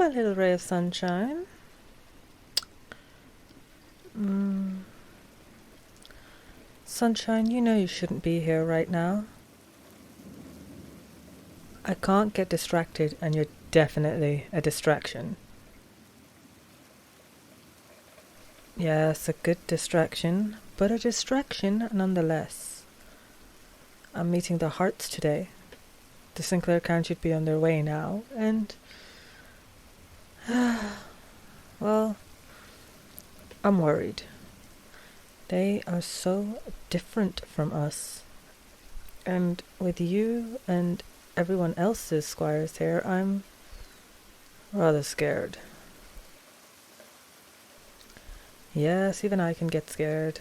my little ray of sunshine. Sunshine, you know you shouldn't be here right now. I can't get distracted, and you're definitely a distraction. Yes, a good distraction, but a distraction nonetheless. I'm meeting the Hearts today. The Sinclair clan should be on their way now, and... well, I'm worried. They are so different from us. And with you and everyone else's squires here, I'm rather scared. Yes, even I can get scared.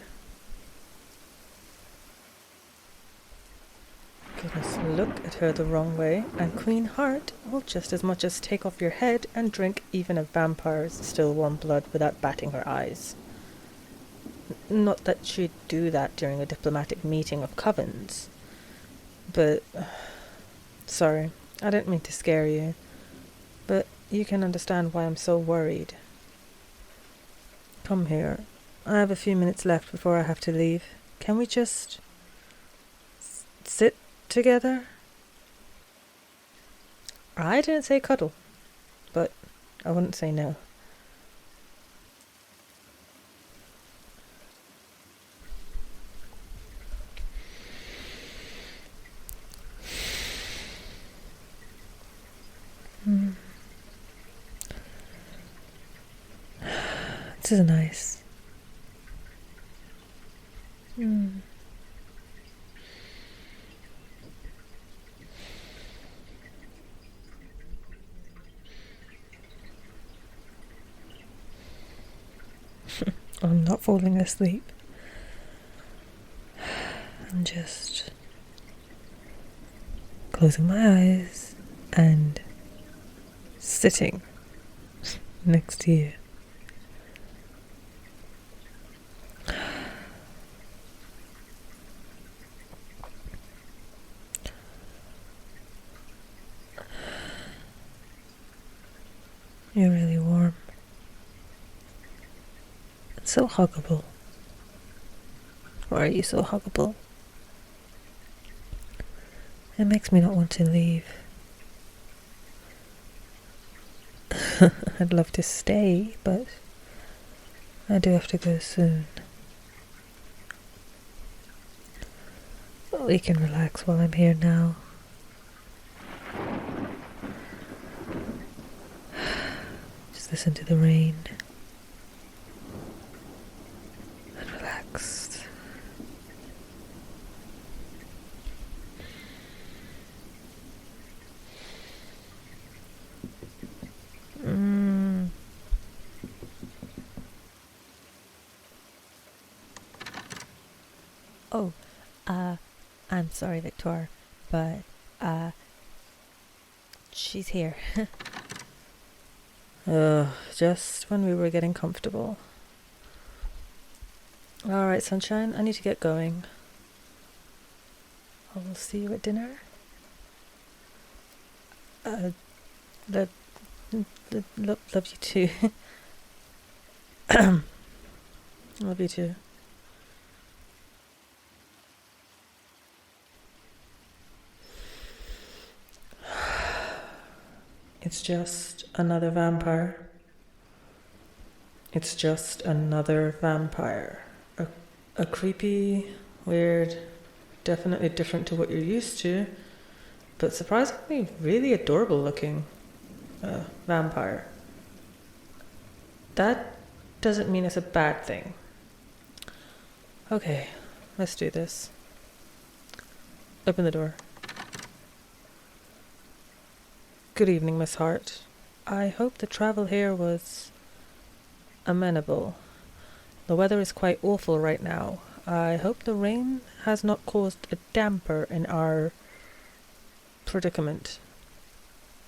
Goodness, look at her the wrong way, and Queen Heart will just as much as take off your head and drink even a vampire's still warm blood without batting her eyes. Not that she'd do that during a diplomatic meeting of covens. But... sorry, I didn't mean to scare you. But you can understand why I'm so worried. Come here. I have a few minutes left before I have to leave. Can we just... sit together? I didn't say cuddle, but I wouldn't say no. This is nice. I'm not falling asleep. I'm just closing my eyes and sitting next to you. You're really warm. It's so huggable. Why are you so huggable? It makes me not want to leave. I'd love to stay, but I do have to go soon. We can relax while I'm here now. Just listen to the rain. And relax. Oh, I'm sorry, Victoire, but, she's here. Just when we were getting comfortable. Alright, sunshine, I need to get going. I will see you at dinner. Love you too. Love you too. It's just another vampire. It's just another vampire. A creepy, weird, definitely different to what you're used to, but surprisingly really adorable looking vampire. That doesn't mean it's a bad thing. Okay, let's do this. Open the door. Good evening, Miss Hart. I hope the travel here was amenable. The weather is quite awful right now. I hope the rain has not caused a damper in our predicament.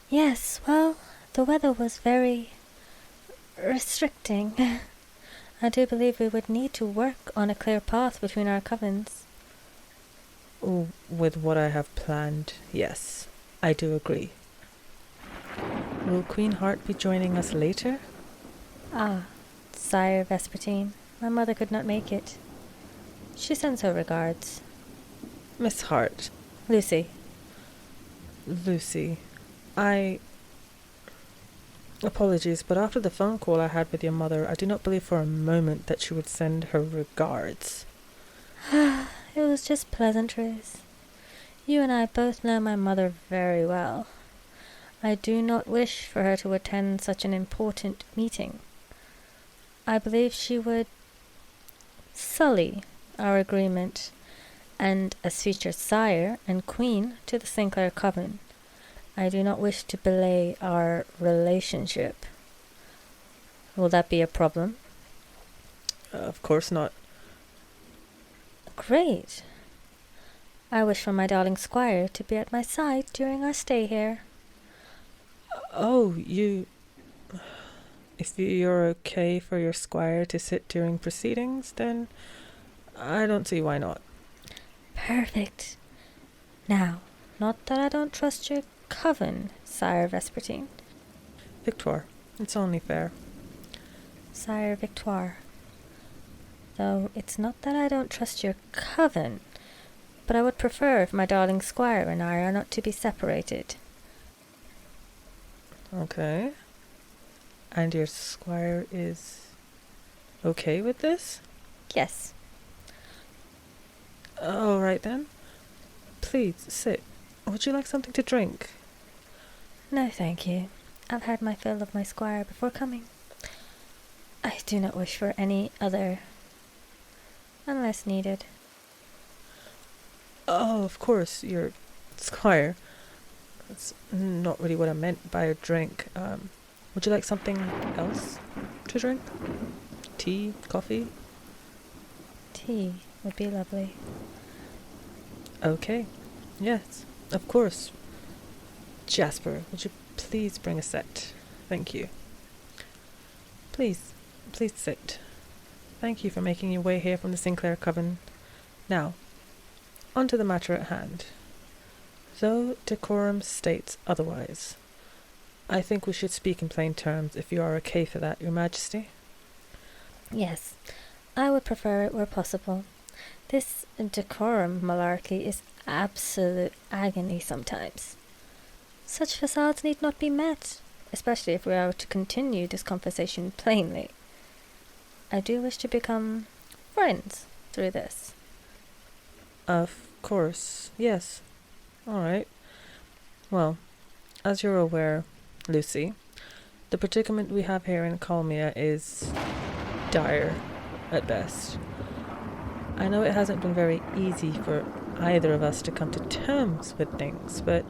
Yes, well, the weather was very restricting. I do believe we would need to work on a clear path between our covens. With what I have planned, yes, I do agree. Will Queen Heart be joining us later? Ah, Sire Vespertine, my mother could not make it. She sends her regards. Miss Hart. Lucy. Lucy. Apologies, but after the phone call I had with your mother, I do not believe for a moment that she would send her regards. It was just pleasantries. You and I both know my mother very well. I do not wish for her to attend such an important meeting. I believe she would sully our agreement, and as future sire and queen to the Sinclair coven, I do not wish to belay our relationship. Will that be a problem? Of course not. Great. I wish for my darling squire to be at my side during our stay here. Oh, If you're okay for your squire to sit during proceedings, then I don't see why not. Perfect. Now, not that I don't trust your coven, Sire Vespertine. Victoire, it's only fair. Sire Victoire. Though it's not that I don't trust your coven, but I would prefer if my darling squire and I are not to be separated. Okay. And your squire is okay with this? Yes. All right then. Please, sit. Would you like something to drink? No, thank you. I've had my fill of my squire before coming. I do not wish for any other, unless needed. Oh, of course, your squire. That's not really what I meant by a drink. Would you like something else to drink? Tea? Coffee? Tea would be lovely. Okay. Yes, of course. Jasper, would you please bring a set? Thank you. Please sit. Thank you for making your way here from the Sinclair coven. Now, on to the matter at hand. Though decorum states otherwise, I think we should speak in plain terms if you are okay for that, Your Majesty. Yes, I would prefer it were possible. This decorum malarkey is absolute agony sometimes. Such facades need not be met, especially if we are to continue this conversation plainly. I do wish to become friends through this. Of course, yes. All right. Well, as you're aware, Lucy, the predicament we have here in Kalmia is dire at best. I know it hasn't been very easy for either of us to come to terms with things, but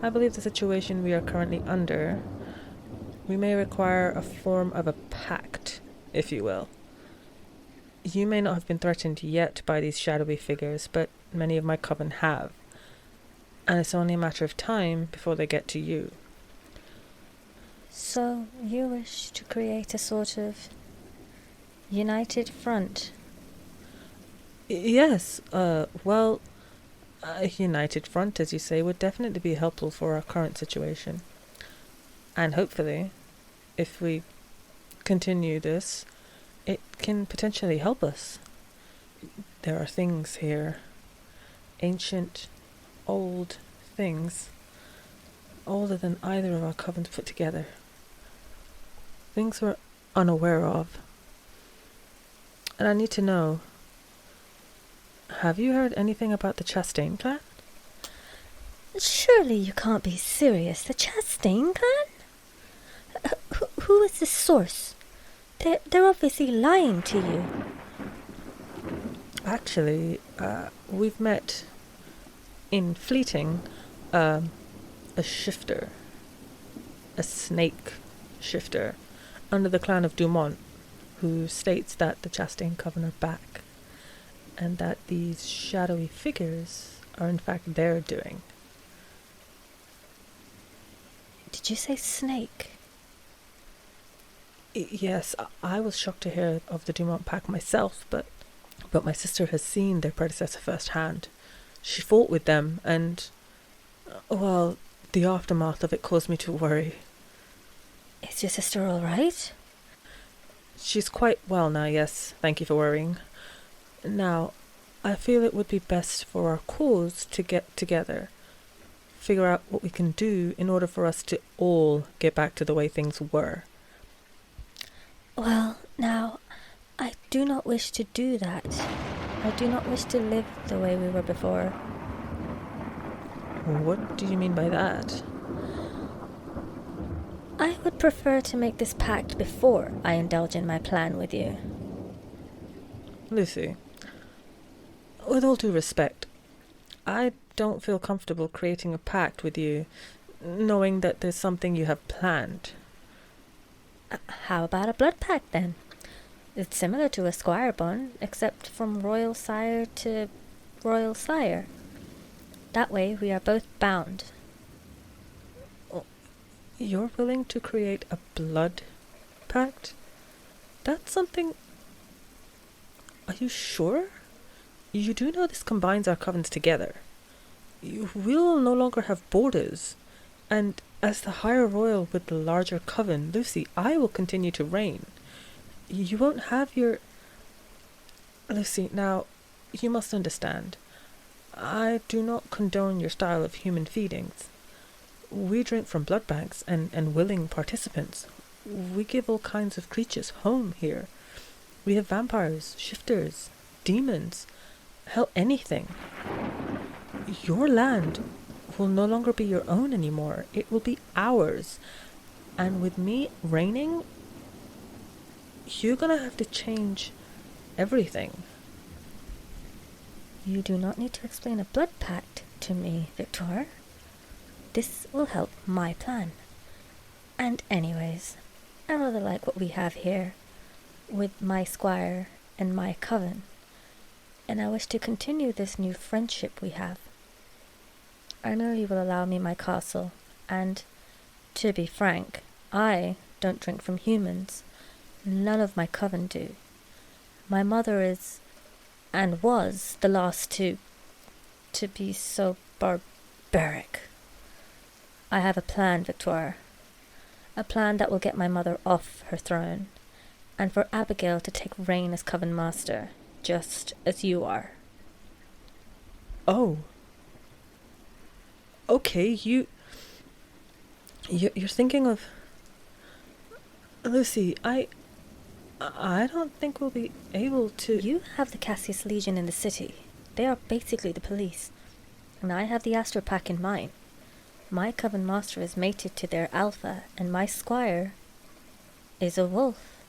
I believe the situation we are currently under, we may require a form of a pact, if you will. You may not have been threatened yet by these shadowy figures, but many of my coven have, and it's only a matter of time before they get to you. So, you wish to create a sort of united front? Yes, a united front, as you say, would definitely be helpful for our current situation. And hopefully, if we continue this, it can potentially help us. There are things here, ancient, old things, older than either of our covens put together. Things we're unaware of. And I need to know, have you heard anything about the Chastain clan? Surely you can't be serious. The Chastain clan? Who is the source? They're obviously lying to you. Actually, we've met in fleeting a shifter, a snake shifter, under the clan of Dumont, who states that the Chastain Coven are back, and that these shadowy figures are in fact their doing. Did you say snake? Yes, I was shocked to hear of the Dumont pack myself, but my sister has seen their predecessor firsthand. She fought with them, and, well, the aftermath of it caused me to worry. Is your sister all right? She's quite well now, yes. Thank you for worrying. Now, I feel it would be best for our cause to get together. Figure out what we can do in order for us to all get back to the way things were. Well, now, I do not wish to do that. I do not wish to live the way we were before. What do you mean by that? I would prefer to make this pact before I indulge in my plan with you. Lucy, with all due respect, I don't feel comfortable creating a pact with you, knowing that there's something you have planned. How about a blood pact then? It's similar to a squire bond, except from royal sire to royal sire. That way we are both bound. You're willing to create a blood pact? That's something... Are you sure? You do know this combines our covens together. We'll no longer have borders. And as the higher royal with the larger coven, Lucy, I will continue to reign. You won't have your... Lucy, now, you must understand. I do not condone your style of human feedings. We drink from blood banks and willing participants. We give all kinds of creatures home here. We have vampires, shifters, demons, hell, anything. Your land will no longer be your own anymore. It will be ours. And with me reigning, you're gonna have to change everything. You do not need to explain a blood pact to me, Victoire. This will help my plan. And anyways, I rather like what we have here, with my squire and my coven, and I wish to continue this new friendship we have. I know you will allow me my castle, and, to be frank, I don't drink from humans. None of my coven do. My mother is, and was, the last to be so barbaric. I have a plan, Victoire. A plan that will get my mother off her throne, and for Abigail to take reign as coven master, just as you are. Oh. Okay, you're thinking of... Lucy, I don't think we'll be able to... You have the Cassius Legion in the city. They are basically the police. And I have the Astro Pack in mine. My coven master is mated to their alpha, and my squire is a wolf.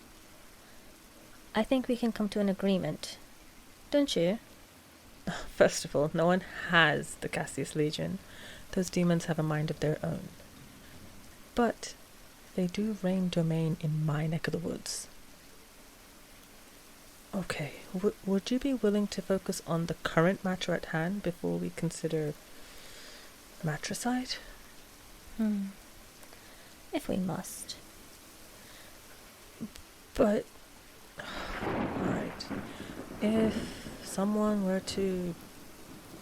I think we can come to an agreement. Don't you? First of all, no one has the Cassius Legion. Those demons have a mind of their own. But they do reign domain in my neck of the woods. Okay, would you be willing to focus on the current matter at hand before we consider matricide? If we must. But, alright, if someone were to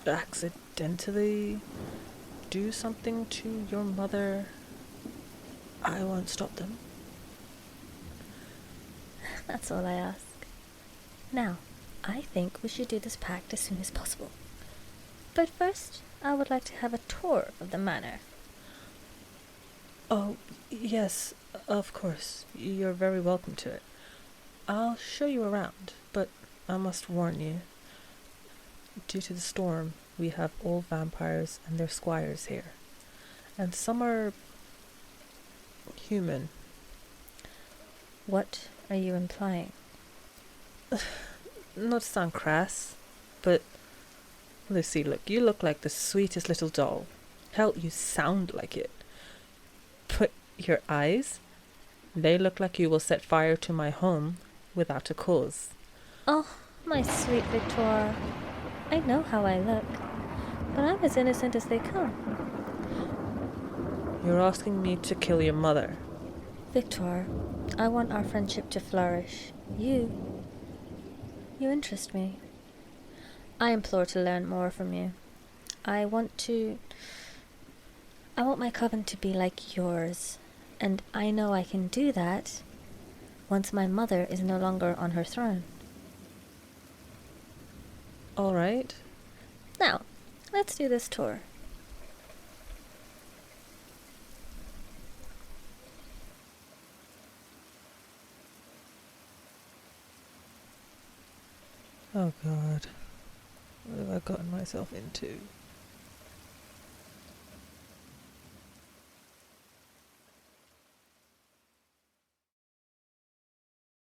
accidentally do something to your mother, I won't stop them. That's all I ask. Now, I think we should do this pact as soon as possible. But first, I would like to have a tour of the manor. Oh, yes, of course. You're very welcome to it. I'll show you around, but I must warn you. Due to the storm, we have all vampires and their squires here. And some are human. What are you implying? Not to sound crass, but Lucy, look, you look like the sweetest little doll. Hell, you sound like it. But your eyes, they look like you will set fire to my home without a cause. Oh, my sweet Victoire. I know how I look, but I'm as innocent as they come. You're asking me to kill your mother. Victoire, I want our friendship to flourish. You interest me. I implore to learn more from you. I want my coven to be like yours, And I know I can do that once my mother is no longer on her throne. All right. Now, let's do this tour. Oh God. What have I gotten myself into?